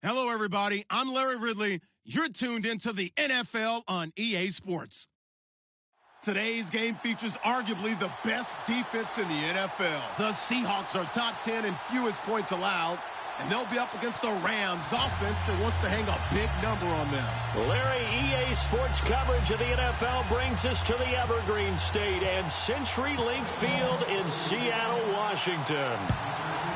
Hello, everybody. I'm Larry Ridley. You're tuned into the NFL on EA Sports. Today's game features arguably the best defense in the NFL. The Seahawks are top 10 in fewest points allowed, and they'll be up against the Rams offense that wants to hang a big number on them. Larry, EA Sports coverage of the NFL brings us to the Evergreen State and CenturyLink Field in Seattle, Washington.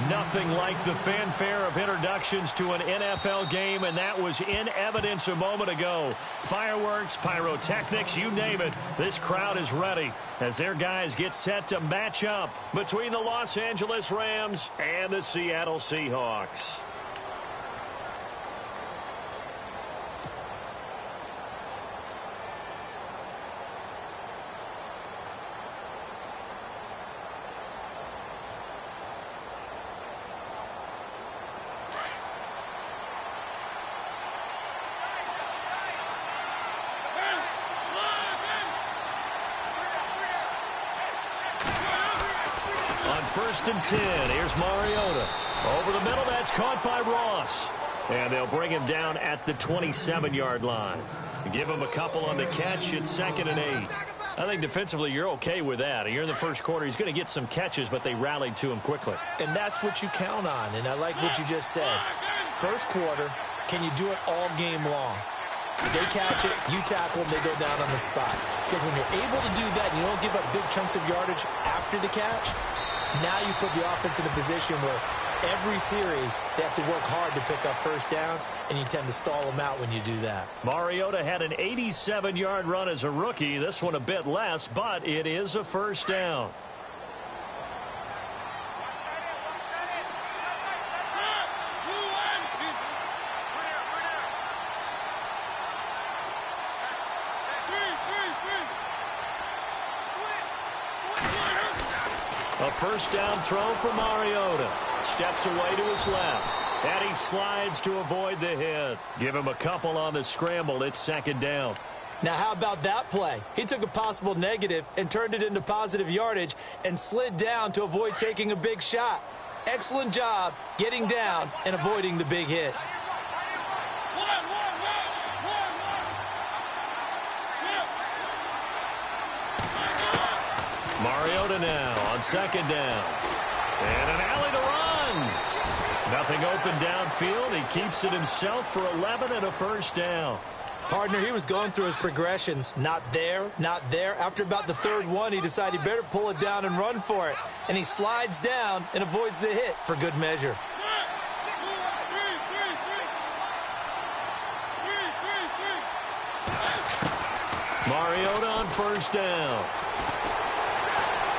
Nothing like the fanfare of introductions to an NFL game, and that was in evidence a moment ago. Fireworks, pyrotechnics, you name it. This crowd is ready as their guys get set to match up between the Los Angeles Rams and the Seattle Seahawks. First and 10. Here's Mariota. Over the middle, that's caught by Ross. And they'll bring him down at the 27-yard line. Give him a couple on the catch. It's 2nd and 8. I think defensively you're okay with that. You're in the first quarter. He's going to get some catches, but they rallied to him quickly. And that's what you count on, and I like what you just said. First quarter, can you do it all game long? They catch it, you tackle them, they go down on the spot. Because when you're able to do that and you don't give up big chunks of yardage after the catch, now you put the offense in a position where every series they have to work hard to pick up first downs, and you tend to stall them out when you do that. Mariota had an 87-yard run as a rookie. This one a bit less, but it is a first down. A first down throw for Mariota. Steps away to his left. And he slides to avoid the hit. Give him a couple on the scramble. It's 2nd down. Now, how about that play? He took a possible negative and turned it into positive yardage and slid down to avoid taking a big shot. Excellent job getting down and avoiding the big hit. Mariota now on 2nd down. And an alley to run. Nothing open downfield. He keeps it himself for 11 and a first down. Partner, he was going through his progressions. Not there, not there. After about the 3rd one, he decided he better pull it down and run for it. And he slides down and avoids the hit for good measure. Mariota on first down.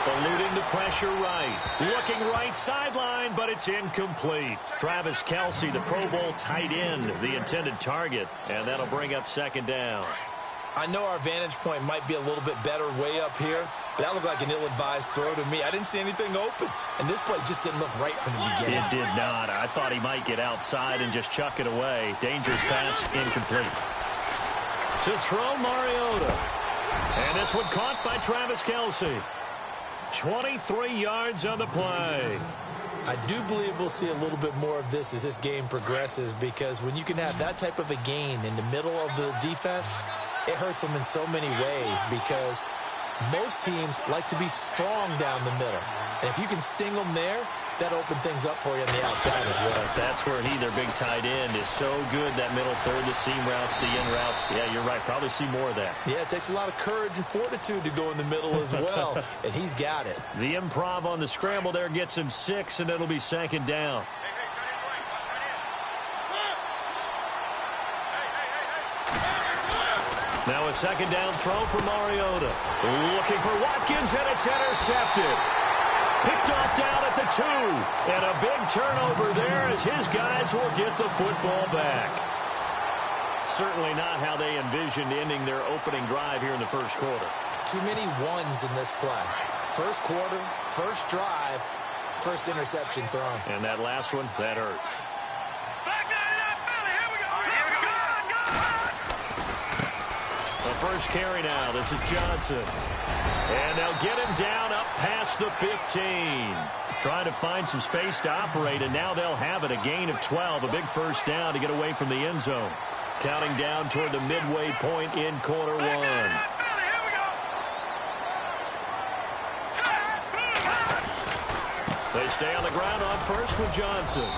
Eluding the pressure right. Looking right sideline, but it's incomplete. Travis Kelce, the Pro Bowl tight end, the intended target. And that'll bring up 2nd down. I know our vantage point might be a little bit better way up here, but that looked like an ill-advised throw to me. I didn't see anything open, and this play just didn't look right from the beginning. It did not. I thought he might get outside and just chuck it away. Dangerous pass, incomplete. To throw Mariota. And this one caught by Travis Kelce. 23 yards on the play. I do believe we'll see a little bit more of this as this game progresses, because when you can have that type of a gain in the middle of the defense, it hurts them in so many ways, because most teams like to be strong down the middle. And if you can sting them there, that open things up for you on the outside as well. That's where he, their big tight end, is so good, that middle third, the seam routes, the in routes. Yeah, you're right. Probably see more of that. Yeah, it takes a lot of courage and fortitude to go in the middle as well, and he's got it. The improv on the scramble there gets him 6, and it'll be 2nd down. Now a 2nd down throw for Mariota. Looking for Watkins, and it's intercepted. Picked off down at the 2. And a big turnover there as his guys will get the football back. Certainly not how they envisioned ending their opening drive here in the first quarter. Too many ones in this play. First quarter, first drive, first interception thrown. And that last one, that hurts. The first carry now. This is Johnson. And they'll get him down up past the 15. Trying to find some space to operate, and now they'll have it. A gain of 12, a big first down to get away from the end zone. Counting down toward the midway point in quarter one. They stay on the ground on first with Johnson.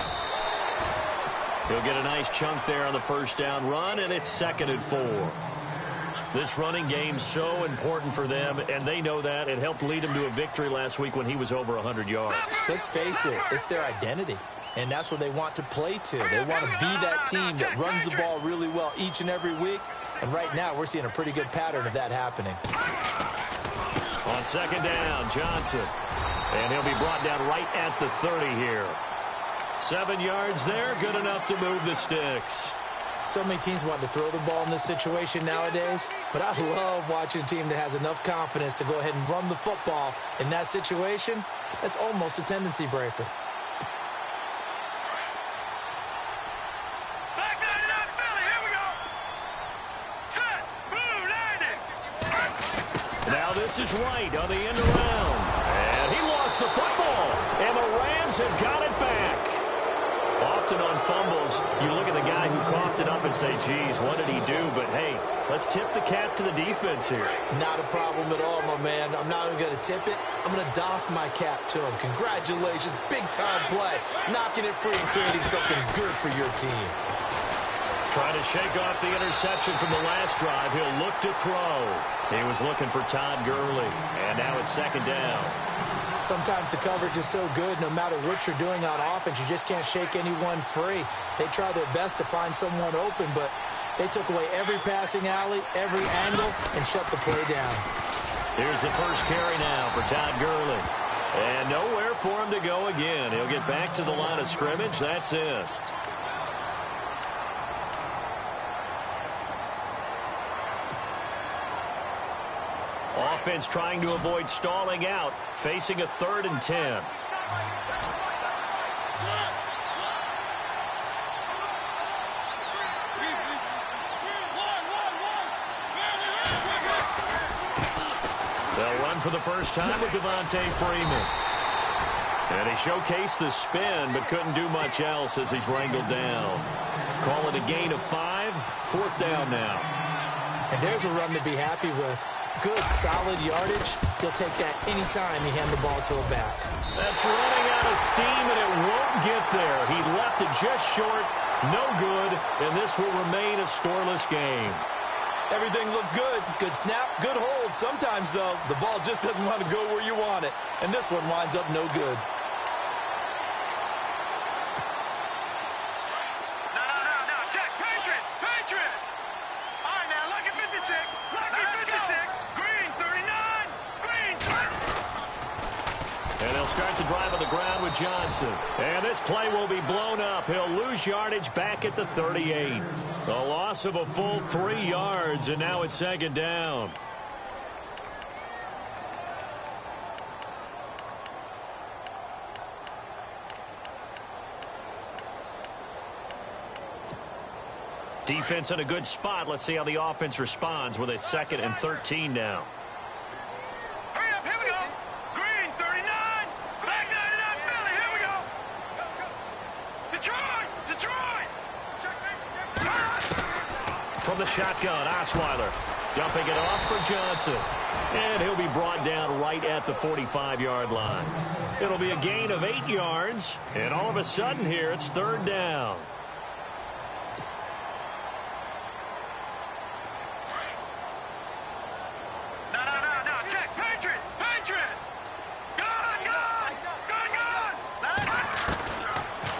He'll get a nice chunk there on the first down run, and it's 2nd and 4. This running game's so important for them, and they know that. It helped lead them to a victory last week when he was over 100 yards. Let's face it, it's their identity, and that's what they want to play to. They want to be that team that runs the ball really well each and every week, and right now we're seeing a pretty good pattern of that happening. On 2nd down, Johnson, and he'll be brought down right at the 30 here. 7 yards there, good enough to move the sticks. So many teams want to throw the ball in this situation nowadays, but I love watching a team that has enough confidence to go ahead and run the football in that situation. That's almost a tendency breaker. Now this is right on the end around. And he lost the football, and the Rams have got it back. Often on fumbles, you look at the guy who coughed it up and say, geez, what did he do? But, hey, let's tip the cap to the defense here. Not a problem at all, my man. I'm not even going to tip it. I'm going to doff my cap to him. Congratulations. Big-time play. Knocking it free and creating something good for your team. Trying to shake off the interception from the last drive. He'll look to throw. He was looking for Todd Gurley. And now it's 2nd down. Sometimes the coverage is so good, no matter what you're doing on offense, you just can't shake anyone free. They try their best to find someone open, but they took away every passing alley, every angle, and shut the play down. Here's the first carry now for Todd Gurley. And nowhere for him to go again. He'll get back to the line of scrimmage. That's it. Offense trying to avoid stalling out, facing a 3rd and 10. They'll run for the first time with Devontae Freeman. And he showcased the spin, but couldn't do much else as he's wrangled down. Call it a gain of 5, 4th down now. And there's a run to be happy with. Good, solid yardage. He'll take that anytime he hand the ball to a back. That's running out of steam, and it won't get there. He left it just short, no good, and this will remain a scoreless game. Everything looked good. Good snap, good hold. Sometimes, though, the ball just doesn't want to go where you want it, and this one winds up no good. No, check. Patriot. All right, now, look at 56. Look at 56. Green, 39. Green, 30. And they'll start the drive on the ground with Johnson. And this play will be blown up. He'll lose yardage back at the 38. The loss of a full 3 yards, and now it's 2nd down. Defense in a good spot. Let's see how the offense responds with a 2nd and 13 now. Hurry up, here we go. Green, 39. Back 99, Philly, here we go. Detroit. From the shotgun, Osweiler dumping it off for Johnson. And he'll be brought down right at the 45-yard line. It'll be a gain of 8 yards. And all of a sudden here, it's 3rd down. No, check. Patriot. Gun.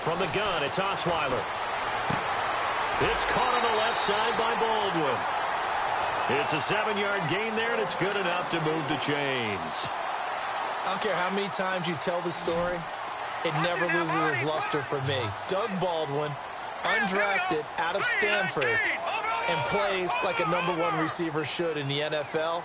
From the gun, it's Osweiler. It's caught on the left side by Baldwin. It's a 7-yard gain there, and it's good enough to move the chains. I don't care how many times you tell the story, it never loses its luster for me. Doug Baldwin, undrafted out of Stanford, and plays like a #1 receiver should in the NFL.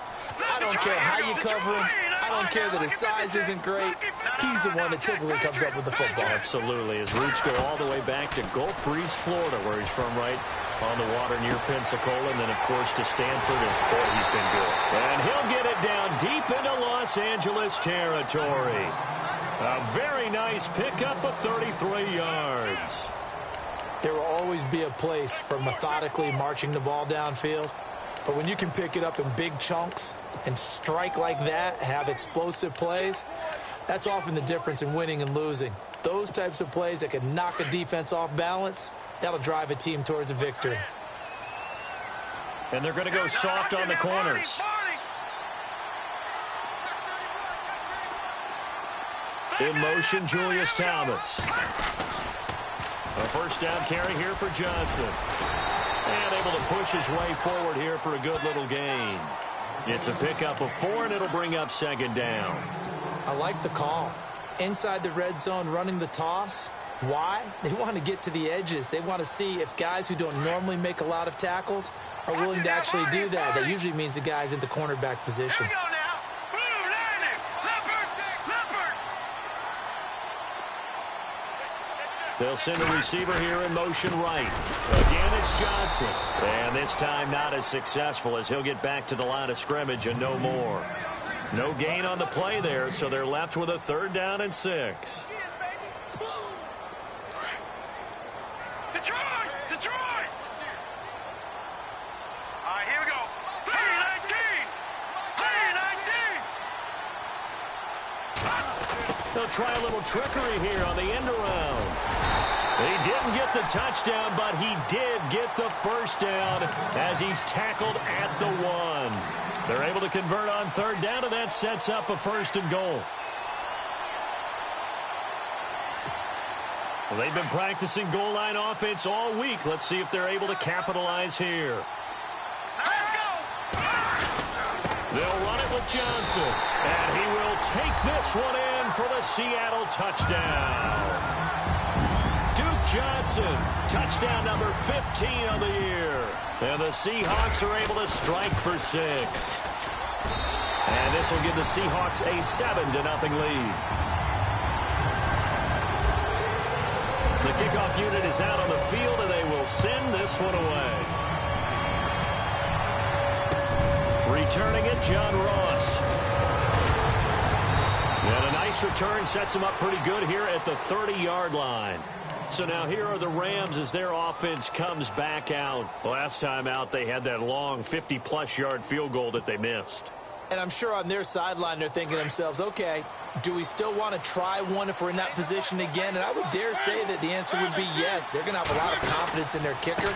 I don't care how you cover him. I don't care that his size isn't great. He's the one that typically comes up with the football. Absolutely. His roots go all the way back to Gulf Breeze, Florida, where he's from, right on the water near Pensacola, and then, of course, to Stanford, and boy, he's been good. And he'll get it down deep into Los Los Angeles territory. A very nice pickup of 33 yards. There will always be a place for methodically marching the ball downfield. But when you can pick it up in big chunks and strike like that, have explosive plays, that's often the difference in winning and losing. Those types of plays that can knock a defense off balance, that'll drive a team towards a victory. And they're going to go soft on the corners. In motion, Julius Thomas. A first down carry here for Johnson. And able to push his way forward here for a good little gain. It's a pickup of 4, and it'll bring up second down. I like the call. Inside the red zone, running the toss. Why? They want to get to the edges. They want to see if guys who don't normally make a lot of tackles are willing to actually do that. That usually means the guy's in the cornerback position. Here we go now. Blue, Landon, Leopard. They'll send a receiver here in motion right. Again, it's Johnson. And this time not as successful as he'll get back to the line of scrimmage and no more. No gain on the play there, so they're left with a third down and 6. Detroit! All right, here we go. Play 19! They'll try a little trickery here on the end around. He didn't get the touchdown, but he did get the first down as he's tackled at the 1. They're able to convert on third down, and that sets up a 1st and goal. Well, they've been practicing goal line offense all week. Let's see if they're able to capitalize here. Let's go! They'll run it with Johnson, and he will take this one in for the Seattle touchdown. Duke Johnson, touchdown number 15 on the year. And the Seahawks are able to strike for 6. And this will give the Seahawks a 7-0 lead. The kickoff unit is out on the field, and they will send this one away. Returning it, John Ross. And a nice return sets him up pretty good here at the 30-yard line. So now here are the Rams as their offense comes back out. Last time out, they had that long 50-plus yard field goal that they missed. And I'm sure on their sideline they're thinking to themselves, okay, do we still want to try one if we're in that position again? And I would dare say that the answer would be yes. They're going to have a lot of confidence in their kicker.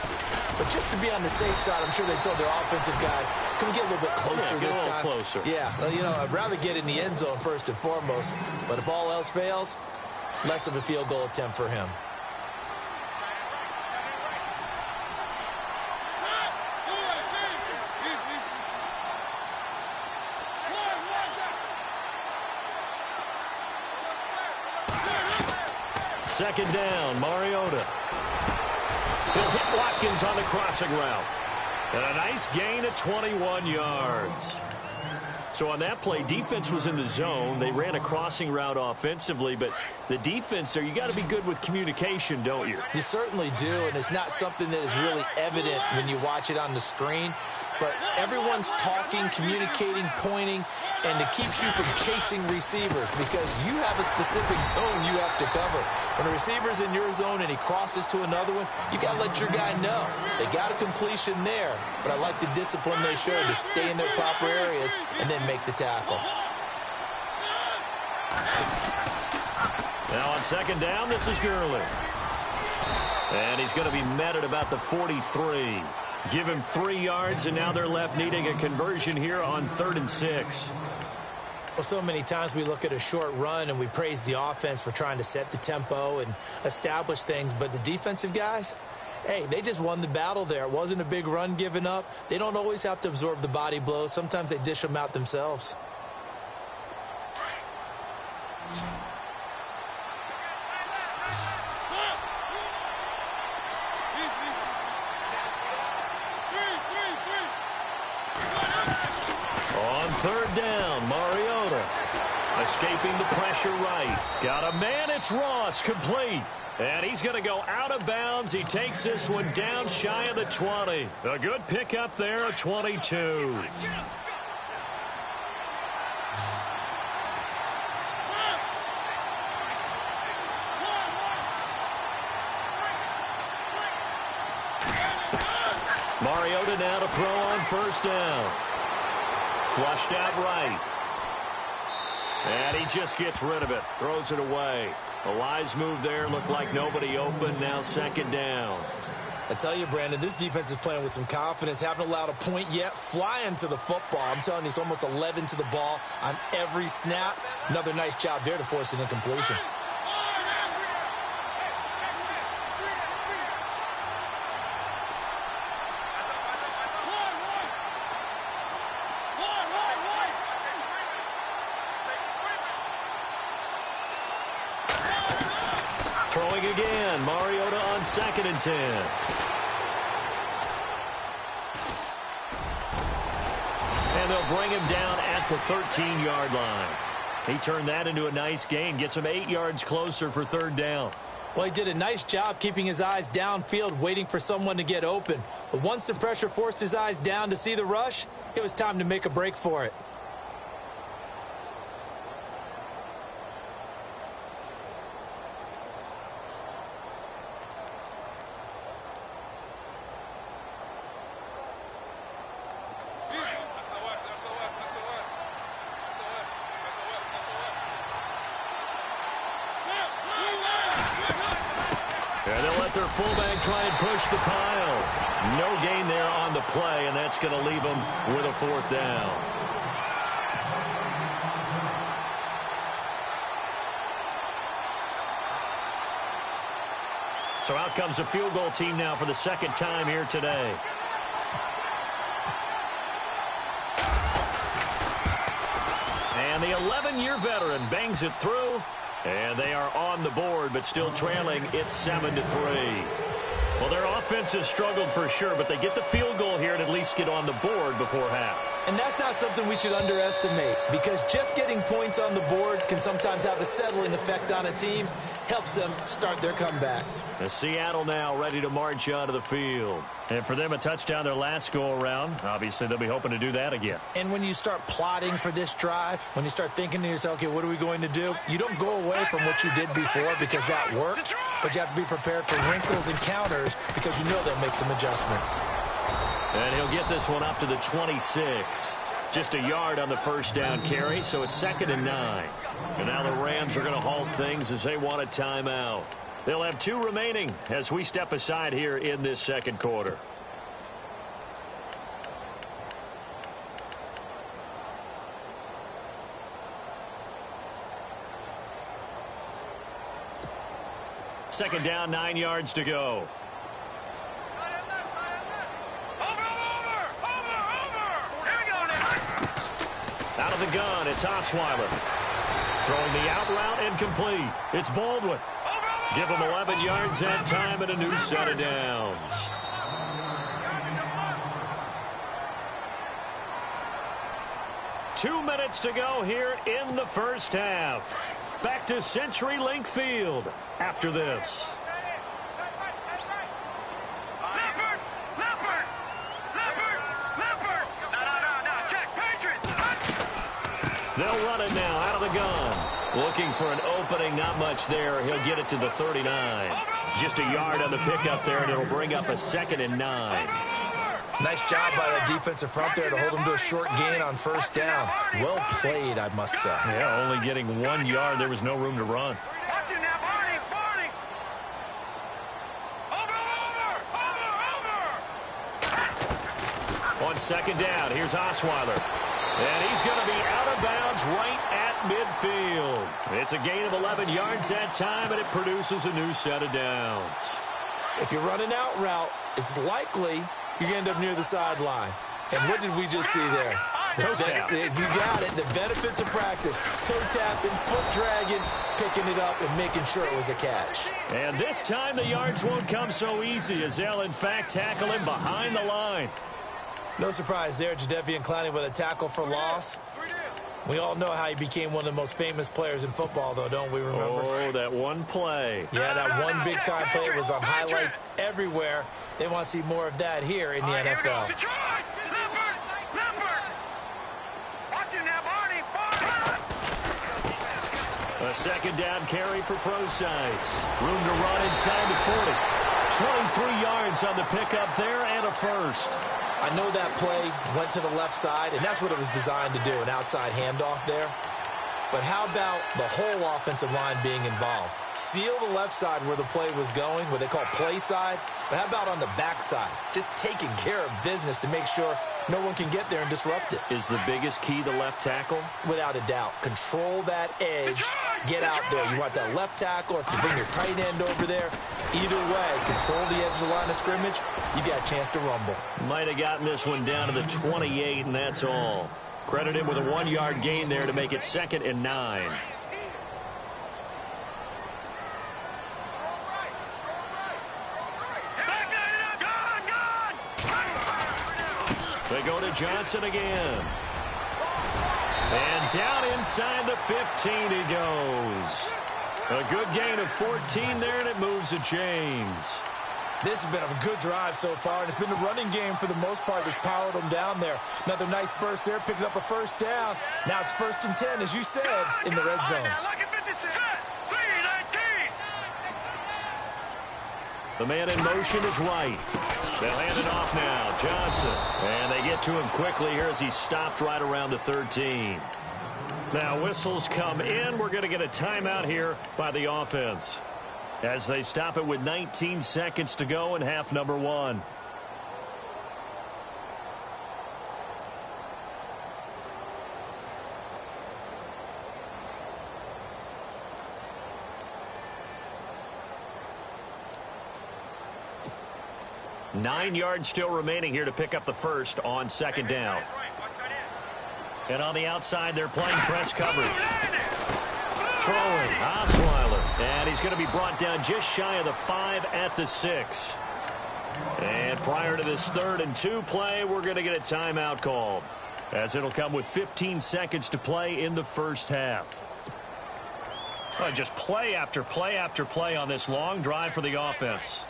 But just to be on the safe side, I'm sure they told their offensive guys, can we get a little bit closer this time? Closer. Yeah, well, you know, I'd rather get in the end zone first and foremost. But if all else fails, less of a field goal attempt for him. Second down, Mariota. He'll hit Watkins on the crossing route. And a nice gain of 21 yards. So on that play, defense was in the zone. They ran a crossing route offensively, but the defense there, you got to be good with communication, don't you? You certainly do, and it's not something that is really evident when you watch it on the screen. But everyone's talking, communicating, pointing, and it keeps you from chasing receivers because you have a specific zone you have to cover. When a receiver's in your zone and he crosses to another one, you got to let your guy know. They got a completion there, but I like the discipline they showed to stay in their proper areas and then make the tackle. Now on second down, this is Gurley. And he's going to be met at about the 43. Give him 3 yards, and now they're left needing a conversion here on 3rd and 6. Well, so many times we look at a short run and we praise the offense for trying to set the tempo and establish things, but the defensive guys, hey, they just won the battle there. It wasn't a big run given up. They don't always have to absorb the body blows. Sometimes they dish them out themselves. Third down, Mariota. Escaping the pressure right. Got a man, it's Ross, complete. And he's going to go out of bounds. He takes this one down shy of the 20. A good pickup there, a 22. now to throw on first down. Flushed out right. And he just gets rid of it. Throws it away. A wise move there. Looked like nobody open. Now second down. I tell you, Brandon, this defense is playing with some confidence. Haven't allowed a point yet. Flying to the football. I'm telling you, it's almost 11 to the ball on every snap. Another nice job there to force an incompletion. Throwing again. Mariota on 2nd and 10. And they'll bring him down at the 13-yard line. He turned that into a nice gain. Gets him 8 yards closer for third down. Well, he did a nice job keeping his eyes downfield, waiting for someone to get open. But once the pressure forced his eyes down to see the rush, it was time to make a break for it. Their fullback try and push the pile. No gain there on the play, and that's going to leave them with a 4th down. So out comes a field goal team now for the second time here today. And the 11-year veteran bangs it through. And they are on the board, but still trailing. It's 7-3. Well, their offense has struggled for sure, but they get the field goal here and at least get on the board before half. And that's not something we should underestimate, because just getting points on the board can sometimes have a settling effect on a team. Helps them start their comeback. And Seattle now ready to march onto the field. And for them, a touchdown their last go-around. Obviously, they'll be hoping to do that again. And when you start plotting for this drive, when you start thinking to yourself, okay, what are we going to do? You don't go away from what you did before because that worked, but you have to be prepared for wrinkles and counters because you know they'll make some adjustments. And he'll get this one up to the 26. Just a yard on the first down carry, so it's 2nd and 9. And now the Rams are going to halt things as they want a timeout. They'll have 2 remaining as we step aside here in this second quarter. Second down, 9 yards to go. Out of the gun, it's Osweiler. Throwing the out route incomplete. It's Baldwin. Give him 11 yards that time and a new set of downs. Two minutes to go here in the first half. Back to CenturyLink Field after this. They'll run it now out of the gun. Looking for an opening, not much there. He'll get it to the 39. Just a yard on the pickup there, and it'll bring up a 2nd and 9. Nice job by the defensive front there to hold him to a short gain on first down. Well played, I must say. Yeah, only getting 1 yard. There was no room to run. On second down, here's Osweiler. And he's going to be out of bounds right at midfield. It's a gain of 11 yards that time, and it produces a new set of downs. If you run an out route, it's likely you're going to end up near the sideline. And what did we just see there? Toe tap. You got it. The benefits of practice. Toe tapping, foot dragging, picking it up, and making sure it was a catch. And this time the yards won't come so easy as they'll, in fact, tackle him behind the line. No surprise there, Jadeveon Clowney with a tackle for loss. We all know how he became one of the most famous players in football, though, don't we remember? Oh, that one play. Yeah, that one big-time play was on highlights everywhere. They want to see more of that here in the NFL. A second down carry for Procise. Room to run inside the 40. 23 yards on the pickup there and a first. I know that play went to the left side, and that's what it was designed to do, an outside handoff there. But how about the whole offensive line being involved? Seal the left side where the play was going, what they call play side. But how about on the back side? Just taking care of business to make sure no one can get there and disrupt it. Is the biggest key the left tackle? Without a doubt. Control that edge. Get out there. You want that left tackle, or if you bring your tight end over there, either way, control the edge of the line of scrimmage, you got a chance to rumble. Might have gotten this one down to the 28, and that's all. Credit him with a 1-yard gain there to make it 2nd and 9. They go to Johnson again. And down inside the 15 he goes. A good gain of 14 there, and it moves the chains. This has been a good drive so far, and it's been the running game for the most part that's powered them down there. Another nice burst there, picking up a first down. Now it's 1st and 10, as you said, in the red zone. The man in motion is right. They'll hand it off now. Johnson. And they get to him quickly here as he stopped right around the 13. Now whistles come in. We're going to get a timeout here by the offense, as they stop it with 19 seconds to go in half number 1. Nine yards still remaining here to pick up the first on 2nd down. And on the outside, they're playing press coverage. Throwing, Osweiler, and he's going to be brought down just shy of the 5 at the 6. And prior to this 3rd and 2 play, we're going to get a timeout called, as it'll come with 15 seconds to play in the first half. Just play after play after play on this long drive for the offense.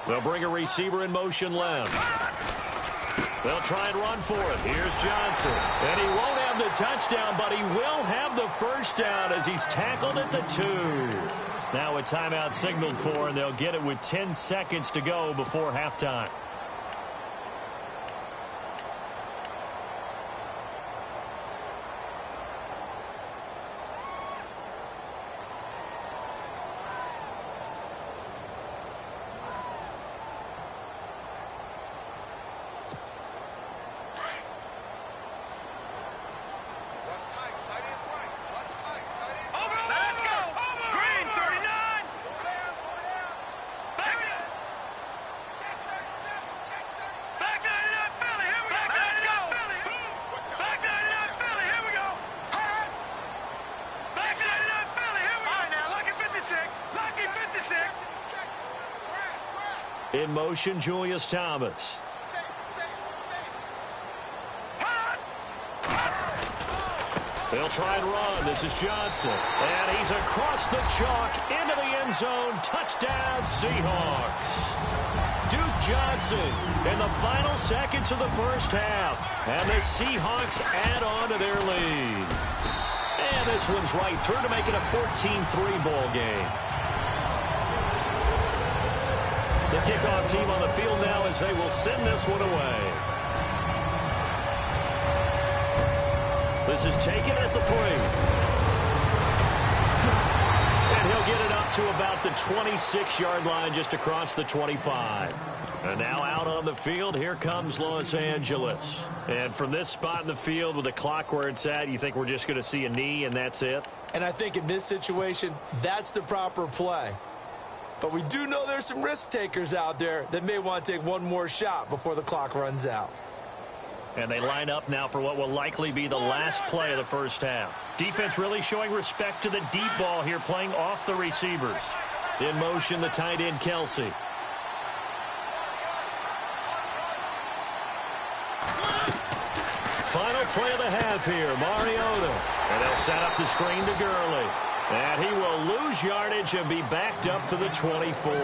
They'll bring a receiver in motion left. They'll try and run for it. Here's Johnson. And he won't have the touchdown, but he will have the first down as he's tackled at the 2. Now a timeout signaled for, and they'll get it with 10 seconds to go before halftime. In motion, Julius Thomas. They'll try and run. This is Johnson. And he's across the chalk into the end zone. Touchdown, Seahawks. Duke Johnson in the final seconds of the first half. And the Seahawks add on to their lead. And this one's right through to make it a 14-3 ball game. The kickoff team on the field now as they will send this one away. This is taken at the 3. And he'll get it up to about the 26-yard line, just across the 25. And now out on the field, here comes Los Angeles. And from this spot in the field with the clock where it's at, you think we're just going to see a knee and that's it? And I think in this situation, that's the proper play. But we do know there's some risk takers out there that may want to take one more shot before the clock runs out. And they line up now for what will likely be the last play of the first half. Defense really showing respect to the deep ball here, playing off the receivers. In motion, the tight end, Kelsey. Final play of the half here, Mariota. And they'll set up the screen to Gurley. And he will lose yardage and be backed up to the 24.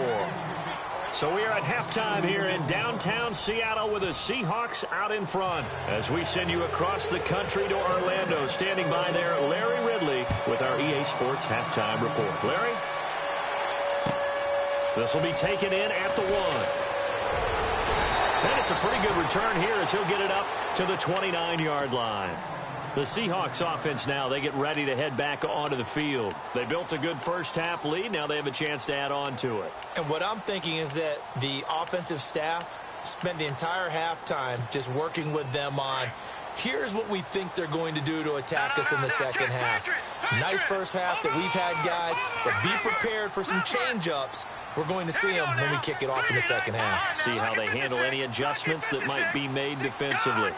So we are at halftime here in downtown Seattle with the Seahawks out in front. As we send you across the country to Orlando, standing by there, Larry Ridley with our EA Sports Halftime Report. Larry? This will be taken in at the 1. And it's a pretty good return here as he'll get it up to the 29-yard line. The Seahawks offense now, they get ready to head back onto the field. They built a good first-half lead. Now they have a chance to add on to it. And what I'm thinking is that the offensive staff spent the entire halftime just working with them on, here's what we think they're going to do to attack us in the second half. Nice first half that we've had, guys, but be prepared for some change-ups. We're going to see them when we kick it off in the second half. See how they handle any adjustments that might be made defensively.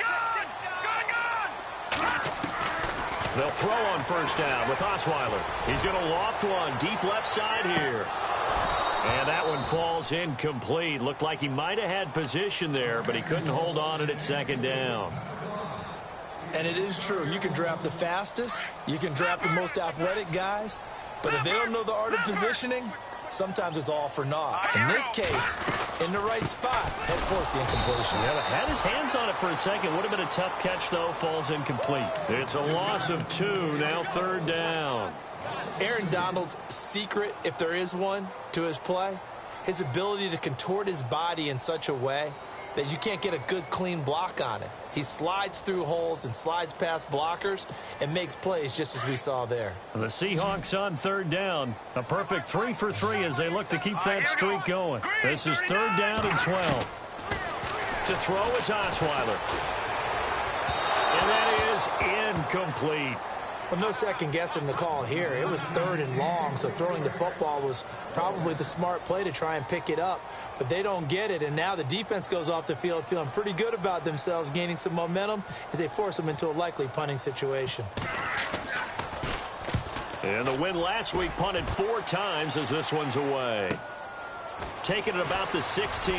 They'll throw on first down with Osweiler. He's going to loft one deep left side here. And that one falls incomplete. Looked like he might have had position there, but he couldn't hold on at second down. And it is true. You can draft the fastest. You can draft the most athletic guys. But if they don't know the art of positioning, sometimes it's all for naught. In this case, in the right spot, head force the incompletion. Yeah, had his hands on it for a second. Would have been a tough catch, though. Falls incomplete. It's a loss of 2, now third down. Aaron Donald's secret, if there is one, to his play, his ability to contort his body in such a way that you can't get a good, clean block on it. He slides through holes and slides past blockers and makes plays just as we saw there. The Seahawks on third down. A perfect 3 for 3 as they look to keep that streak going. This is third down and 12. To throw is Osweiler. And that is incomplete. Well, no second guessing the call here. It was third and long, so throwing the football was probably the smart play to try and pick it up. But they don't get it, and now the defense goes off the field feeling pretty good about themselves, gaining some momentum as they force them into a likely punting situation. And the win last week punted 4 times as this one's away. Taking it about the 16.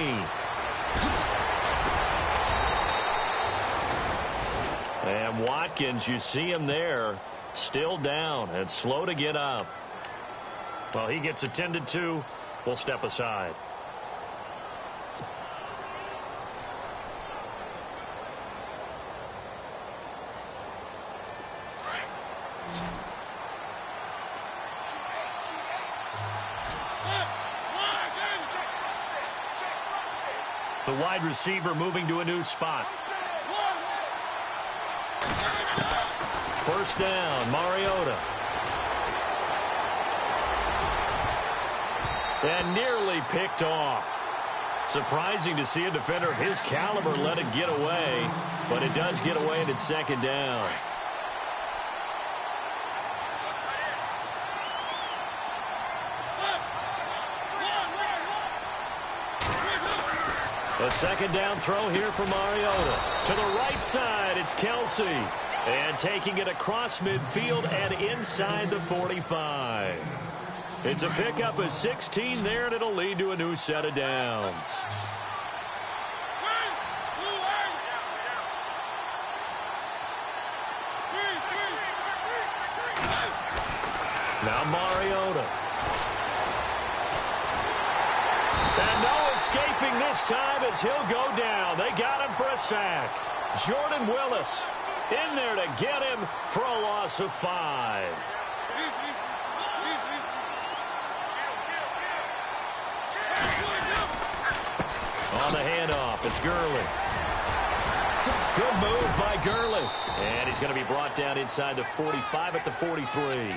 And Watkins, you see him there, still down and slow to get up. Well, he gets attended to. We'll step aside. The wide receiver moving to a new spot. First down, Mariota. And nearly picked off. Surprising to see a defender of his caliber let it get away, but it does get away and it's second down. A second down throw here for Mariota. To the right side, it's Kelsey. And taking it across midfield and inside the 45. It's a pickup of 16 there, and it'll lead to a new set of downs. Now Mariota. And no escaping this time as he'll go down. They got him for a sack. Jordan Willis in there to get him for a loss of 5. On the handoff, it's Gurley. Good move by Gurley. And he's going to be brought down inside the 45 at the 43.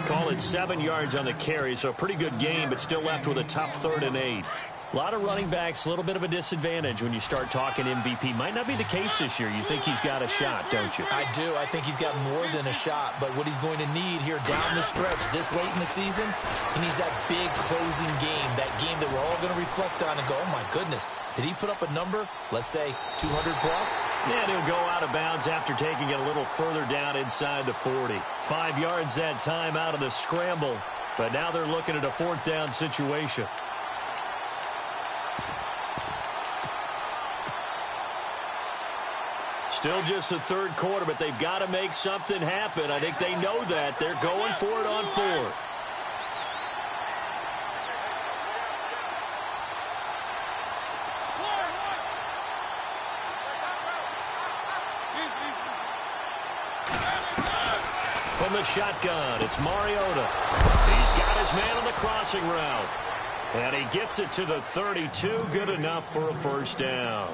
Call it 7 yards on the carry, so a pretty good game, but still left with a tough 3rd and 8. A lot of running backs, a little bit of a disadvantage when you start talking MVP. Might not be the case this year. You think he's got a shot, don't you? I do. I think he's got more than a shot. But what he's going to need here down the stretch this late in the season, he needs that big closing game, that game that we're all going to reflect on and go, oh, my goodness, did he put up a number, let's say, 200 plus? And he'll go out of bounds after taking it a little further down inside the 40. 5 yards that time out of the scramble. But now they're looking at a 4th down situation. Still just the 3rd quarter, but they've got to make something happen. I think they know that. They're going for it on 4th. From the shotgun, it's Mariota. He's got his man on the crossing route. And he gets it to the 32. Good enough for a first down.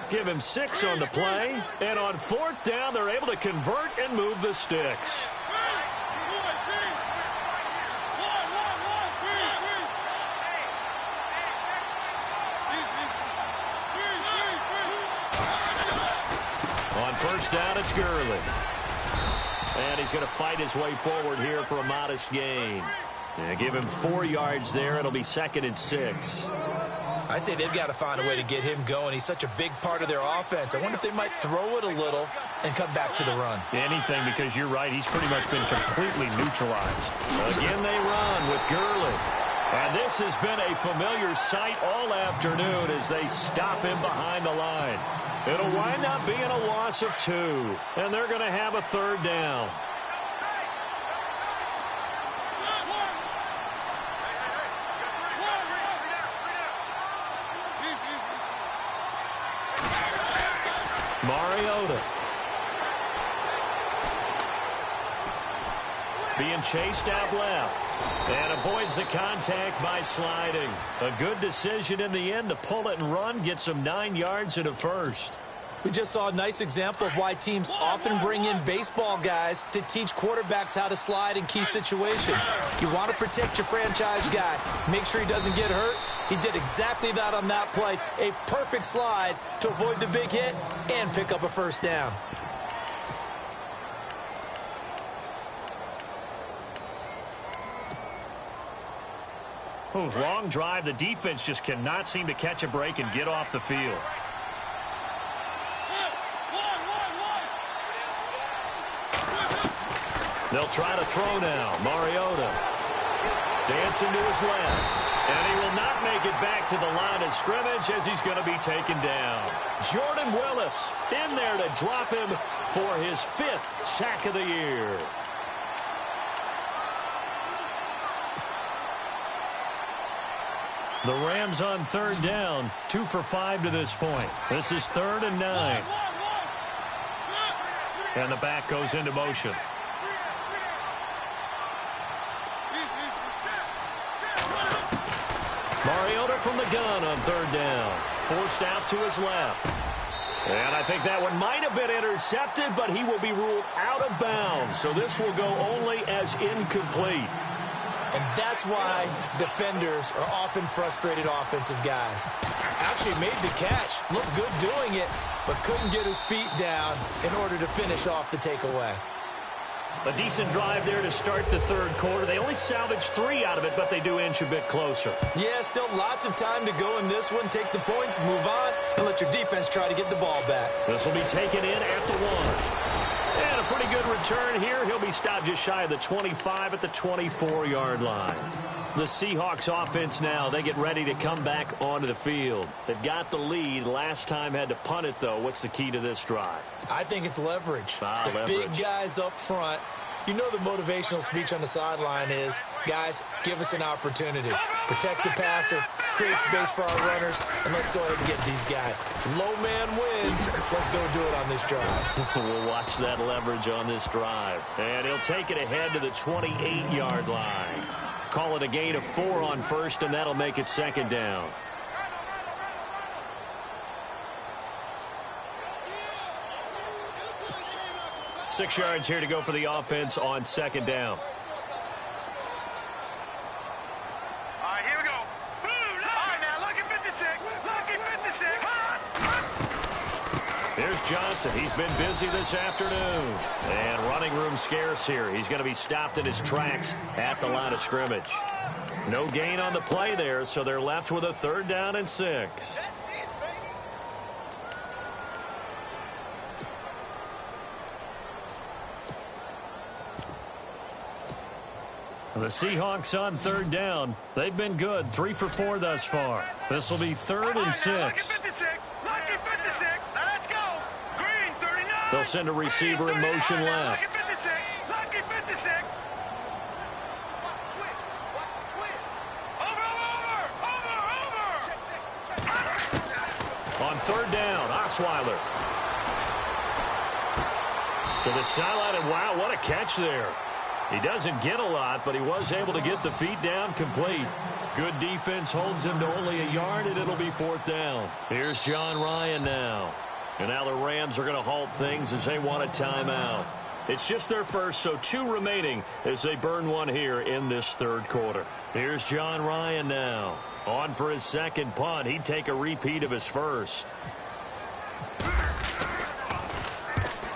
Give him 6 on the play. And on 4th down, they're able to convert and move the sticks. On 1st down, it's Gurley. And he's going to fight his way forward here for a modest gain. Yeah, give him 4 yards there. It'll be 2nd and 6. I'd say they've got to find a way to get him going. He's such a big part of their offense. I wonder if they might throw it a little and come back to the run. Anything, because you're right. He's pretty much been completely neutralized. Again, they run with Gurley. And this has been a familiar sight all afternoon as they stop him behind the line. It'll wind up being a loss of 2. And they're going to have a 3rd down. Mariota. Being chased out left. And avoids the contact by sliding. A good decision in the end to pull it and run. Gets him 9 yards and a first. We just saw a nice example of why teams often bring in baseball guys to teach quarterbacks how to slide in key situations. You want to protect your franchise guy. Make sure he doesn't get hurt. He did exactly that on that play. A perfect slide to avoid the big hit and pick up a first down. Long drive. The defense just cannot seem to catch a break and get off the field. They'll try to throw now. Mariota dancing to his left. And he will not make it back to the line of scrimmage as he's going to be taken down. Jordan Willis in there to drop him for his 5th sack of the year. The Rams on 3rd down, 2 for 5 to this point. This is 3rd and 9. And the back goes into motion. Mariota from the gun on 3rd down. Forced out to his left. And I think that one might have been intercepted, but he will be ruled out of bounds. So this will go only as incomplete. And that's why defenders are often frustrated offensive guys. Actually made the catch, looked good doing it, but couldn't get his feet down in order to finish off the takeaway. A decent drive there to start the 3rd quarter. They only salvaged 3 out of it, but they do inch a bit closer. Yeah, still lots of time to go in this one. Take the points, move on, and let your defense try to get the ball back. This will be taken in at the 1. And a pretty good return here. He'll be stopped just shy of the 25 at the 24-yard line. The Seahawks offense now, they get ready to come back onto the field. They've got the lead. Last time had to punt it, though. What's the key to this drive? I think it's leverage. Leverage. Big guys up front. You know the motivational speech on the sideline is, guys, give us an opportunity. Protect the passer, create space for our runners, and let's go ahead and get these guys. Low man wins. Let's go do it on this drive. We'll watch that leverage on this drive. And he'll take it ahead to the 28-yard line. Call it a gain of 4 on 1st, and that'll make it 2nd down. Six yards here to go for the offense on 2nd down. All right, here we go. All right, now, lucky 56. Lucky 56. Here's Johnson. He's been busy this afternoon. And running room scarce here. He's going to be stopped in his tracks at the line of scrimmage. No gain on the play there, so they're left with a 3rd down and 6. The Seahawks on 3rd down. They've been good. 3 for 4 thus far. This will be 3rd and 6. Lucky 56. Lucky 56. Now let's go. Green 39. They'll send a receiver in motion left. Lucky 56. Lucky 56. Over. On 3rd down, Osweiler. To the sideline, and wow, what a catch there. He doesn't get a lot, but he was able to get the feet down complete. Good defense holds him to only a yard, and it'll be 4th down. Here's John Ryan now. And now the Rams are going to halt things as they want a timeout. It's just their first, so 2 remaining as they burn one here in this 3rd quarter. Here's John Ryan now. On for his 2nd punt. He'd take a repeat of his first.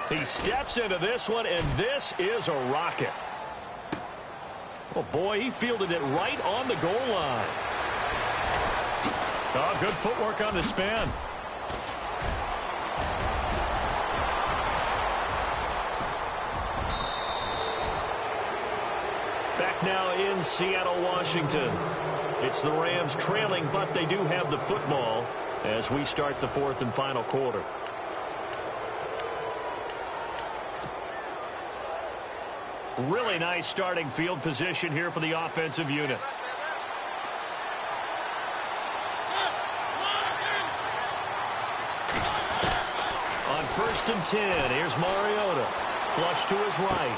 He steps into this one, and this is a rocket. Oh, boy, he fielded it right on the goal line. Oh, good footwork on the spin. Back now in Seattle, Washington. It's the Rams trailing, but they do have the football as we start the 4th and final quarter. Really nice starting field position here for the offensive unit. On 1st and 10, here's Mariota. Flush to his right.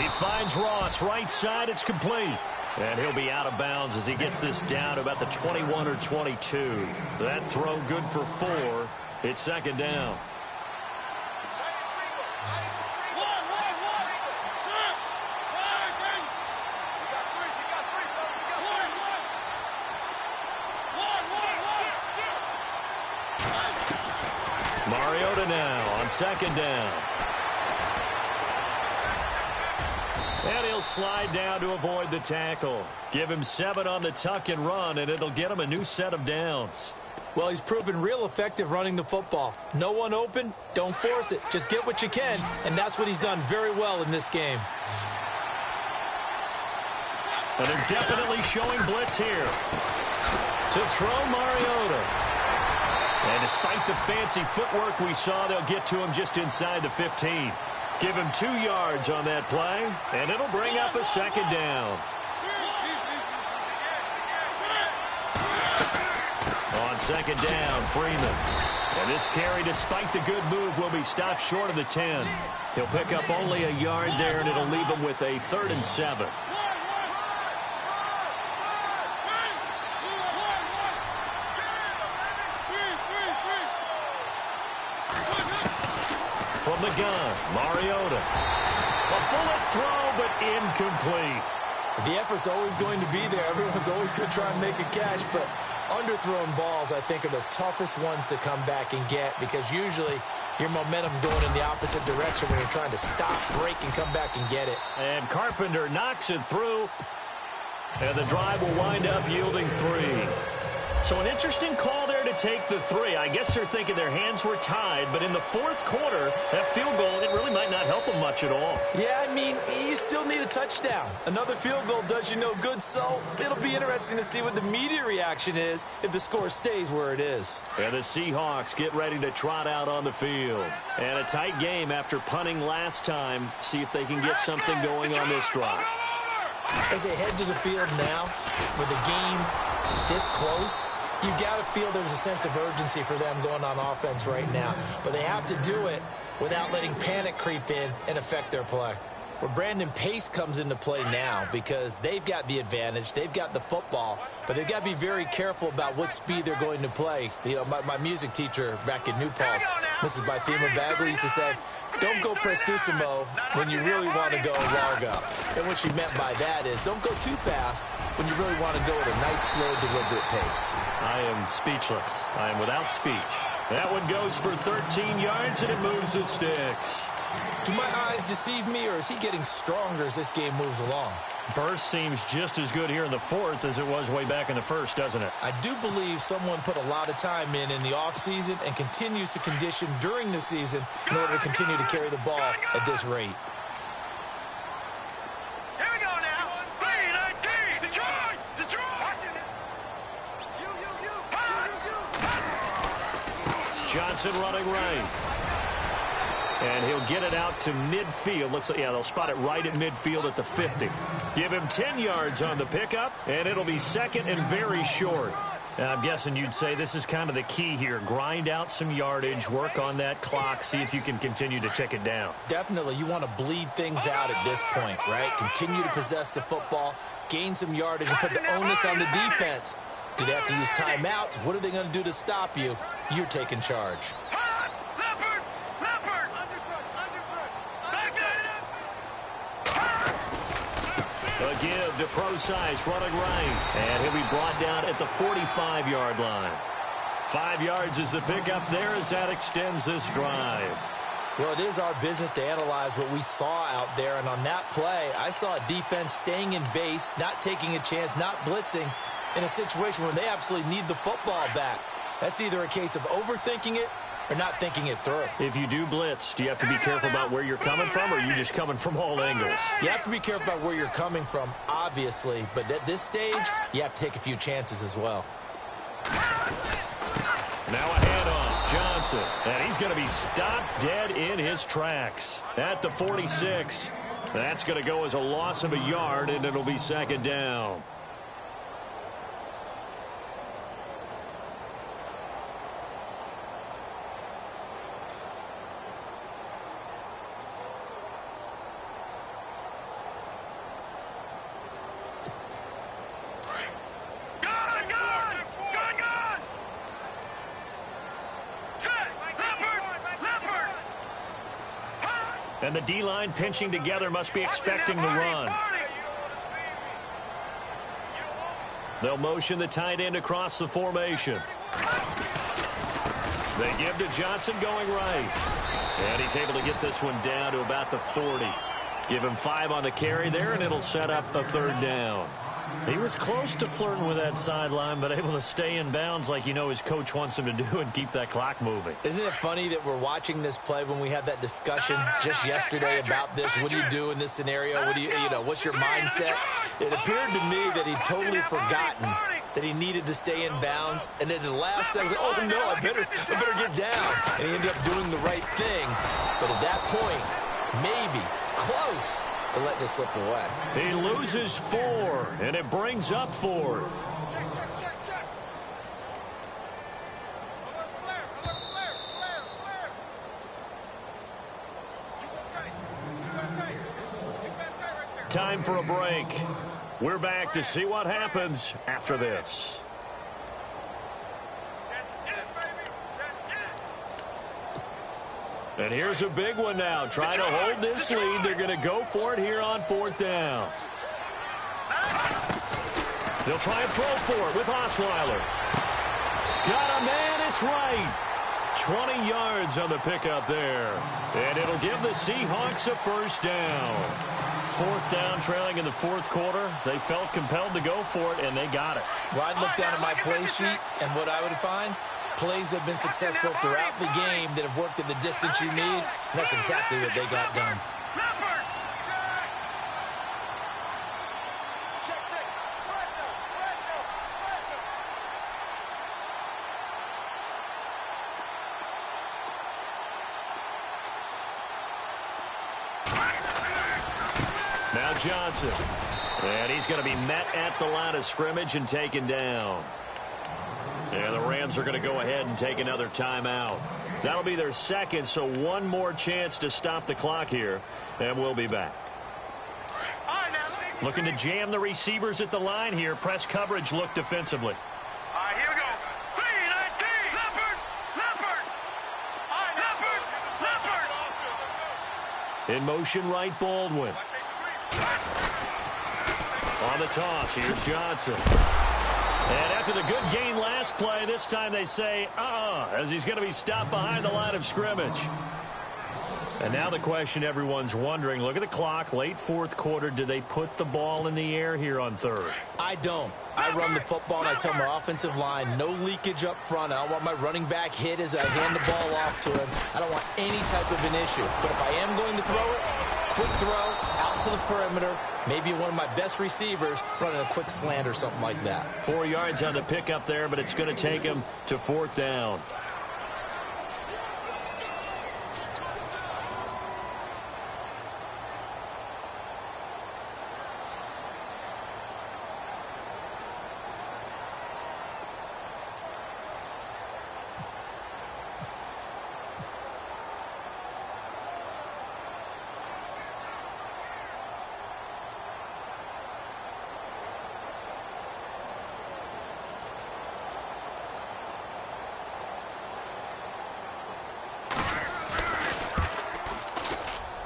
He finds Ross right side. It's complete. And he'll be out of bounds as he gets this down to about the 21 or 22. That throw good for 4. It's 2nd down. Mariota now on 2nd down. And he'll slide down to avoid the tackle. Give him 7 on the tuck and run, and it'll get him a new set of downs. Well, he's proven real effective running the football. No one open, don't force it. Just get what you can, and that's what he's done very well in this game. And they're definitely showing blitz here. To throw Mariota. And despite the fancy footwork we saw, they'll get to him just inside the 15. Give him 2 yards on that play, and it'll bring up a 2nd down. On 2nd down, Freeman. And this carry, despite the good move, will be stopped short of the 10. He'll pick up only a yard there, and it'll leave him with a 3rd and 7. From the gun, Mariota. A bullet throw, but incomplete. The effort's always going to be there. Everyone's always going to try and make a catch, but underthrown balls, I think, are the toughest ones to come back and get because usually your momentum's going in the opposite direction when you're trying to stop, break, and come back and get it. And Carpenter knocks it through, and the drive will wind up yielding 3. So an interesting call there to take the 3. I guess they're thinking their hands were tied, but in the 4th quarter, that field goal, it really might not help them much at all. Yeah, I mean, you still need a touchdown. Another field goal does you no good, so it'll be interesting to see what the media reaction is if the score stays where it is. And the Seahawks get ready to trot out on the field. And a tight game after punting last time. See if they can get something going on this drive. As they head to the field now, with the game this close, you've got to feel there's a sense of urgency for them going on offense right now. But they have to do it without letting panic creep in and affect their play. Where Brandon Pace comes into play now because they've got the advantage, they've got the football, but they've got to be very careful about what speed they're going to play. You know, my music teacher back in New Paltz, Mrs. Bythema Bagley, used to say, don't go prestissimo when you really want to go largo. And what she meant by that is don't go too fast when you really want to go at a nice, slow, deliberate pace. I am speechless. I am without speech. That one goes for 13 yards, and it moves the sticks. Do my eyes deceive me, or is he getting stronger as this game moves along? Burst seems just as good here in the 4th as it was way back in the 1st, doesn't it? I do believe someone put a lot of time in the offseason and continues to condition during the season in order to continue to carry the ball at this rate. Here we go now. 3-19. Detroit. Detroit. Johnson running right. And he'll get it out to midfield. Looks like, yeah, they'll spot it right at midfield at the 50. Give him 10 yards on the pickup, and it'll be 2nd and very short. I'm guessing you'd say this is kind of the key here. Grind out some yardage, work on that clock, see if you can continue to tick it down. Definitely, you want to bleed things out at this point, right? Continue to possess the football, gain some yardage, and put the onus on the defense. Do they have to use timeouts? What are they going to do to stop you? You're taking charge. A give to Procise running right. And he'll be brought down at the 45-yard line. 5 yards is the pickup there as that extends this drive. Well, it is our business to analyze what we saw out there. And on that play, I saw a defense staying in base, not taking a chance, not blitzing in a situation where they absolutely need the football back. That's either a case of overthinking it or not thinking it through. If you do blitz, do you have to be careful about where you're coming from, or are you just coming from all angles? You have to be careful about where you're coming from, obviously. But at this stage, you have to take a few chances as well. Now a handoff, Johnson. And he's going to be stopped dead in his tracks at the 46. That's going to go as a loss of a yard, and it'll be second down. And the D-line pinching together must be expecting the run. They'll motion the tight end across the formation. They give to Johnson going right. And he's able to get this one down to about the 40. Give him 5 on the carry there, and it'll set up a third down. He was close to flirting with that sideline, but able to stay in bounds like you know his coach wants him to do and keep that clock moving. Isn't it funny that we're watching this play when we had that discussion just yesterday about this? What do you do in this scenario? What do you know, what's your mindset? It appeared to me that he'd totally forgotten that he needed to stay in bounds, and at the last second, oh no, I better get down. And he ended up doing the right thing. But at that point, maybe close to let this slip away. He loses 4, and it brings up 4th. Check. Time for a break. We're back to see what happens after this. And here's a big one now. Trying to hold this lead. They're going to go for it here on 4th down. They'll try and throw for it with Osweiler. Got a man. It's right. 20 yards on the pickup there. And it'll give the Seahawks a first down. 4th down, trailing in the 4th quarter. They felt compelled to go for it, and they got it. Well, I'd look down at my play sheet, and what I would find, plays have been successful throughout the game that have worked at the distance you need. And that's exactly what they got done. Now Johnson. And he's going to be met at the line of scrimmage and taken down. And the Rams are going to go ahead and take another timeout. That'll be their second, so one more chance to stop the clock here, and we'll be back. Looking to jam the receivers at the line here. Press coverage look defensively. All right, here we go. 3-19. Leopard. In motion right, Baldwin. On the toss, here's Johnson. And after the good game last play, this time they say, as he's going to be stopped behind the line of scrimmage. And now the question everyone's wondering, look at the clock, late 4th quarter, do they put the ball in the air here on 3rd? I don't. I run the football, and I tell my offensive line, no leakage up front. I don't want my running back hit as I hand the ball off to him. I don't want any type of an issue. But if I am going to throw it, quick throw, out to the perimeter, maybe one of my best receivers running a quick slant or something like that. 4 yards on the pickup there, but it's going to take him to 4th down.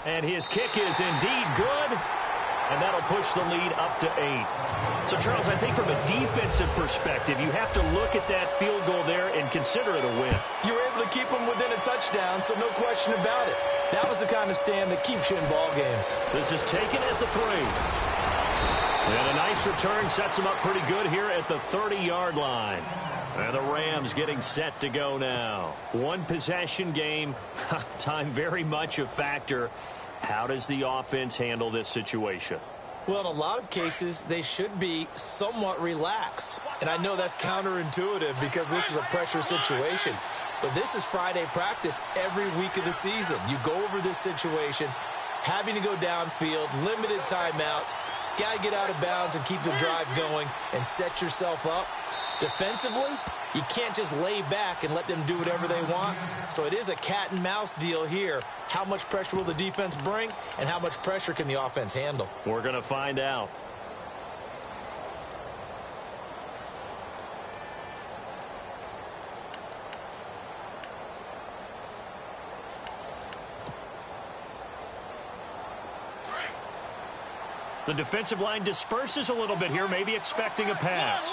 And his kick is indeed good, and that'll push the lead up to 8. So, Charles, I think from a defensive perspective, you have to look at that field goal there and consider it a win. You were able to keep them within a touchdown, so no question about it. That was the kind of stand that keeps you in ball games. This is taken at the 3. And a nice return sets them up pretty good here at the 30-yard line. And the Rams getting set to go now. One possession game, time very much a factor. How does the offense handle this situation? Well, in a lot of cases, they should be somewhat relaxed. And I know that's counterintuitive because this is a pressure situation. But this is Friday practice every week of the season. You go over this situation, having to go downfield, limited timeouts, got to get out of bounds and keep the drive going and set yourself up. Defensively, you can't just lay back and let them do whatever they want. So it is a cat and mouse deal here. How much pressure will the defense bring, and how much pressure can the offense handle? We're going to find out. The defensive line disperses a little bit here, maybe expecting a pass.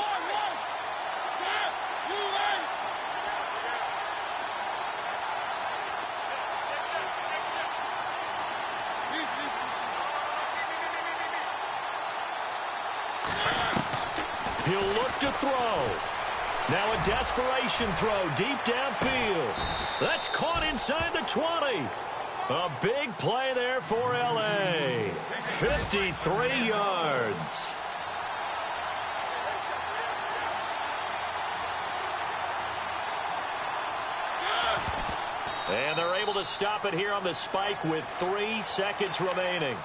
He'll look to throw. Now a desperation throw deep downfield. That's caught inside the 20. A big play there for L.A. 53 yards. And they're able to stop it here on the spike with 3 seconds remaining.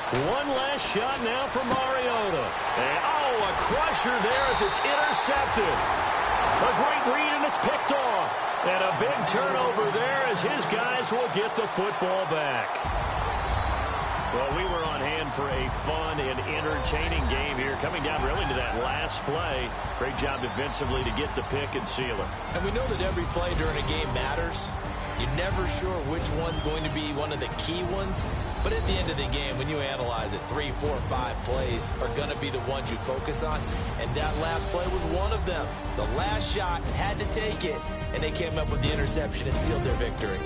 One last shot now for Mariota. And, a crusher there as it's intercepted. A great read, and it's picked off. And a big turnover there as his guys will get the football back. Well, we were on hand for a fun and entertaining game here, coming down really to that last play. Great job defensively to get the pick and seal it. And we know that every play during a game matters. You're never sure which one's going to be one of the key ones. But at the end of the game, when you analyze it, 3, 4, 5 plays are going to be the ones you focus on. And that last play was one of them. The last shot, had to take it, and they came up with the interception and sealed their victory.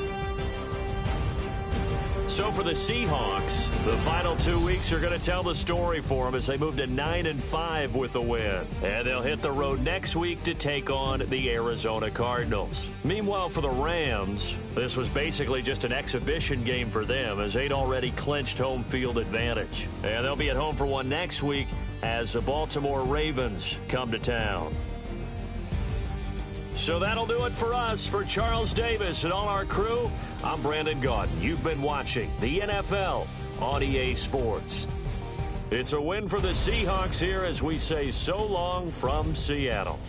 So for the Seahawks, the final 2 weeks are going to tell the story for them as they move to 9-5 with the win. And they'll hit the road next week to take on the Arizona Cardinals. Meanwhile, for the Rams, this was basically just an exhibition game for them as they'd already clinched home field advantage. And they'll be at home for one next week as the Baltimore Ravens come to town. So that'll do it for us. For Charles Davis and all our crew, I'm Brandon Gaudin. You've been watching the NFL on EA Sports. It's a win for the Seahawks here as we say so long from Seattle.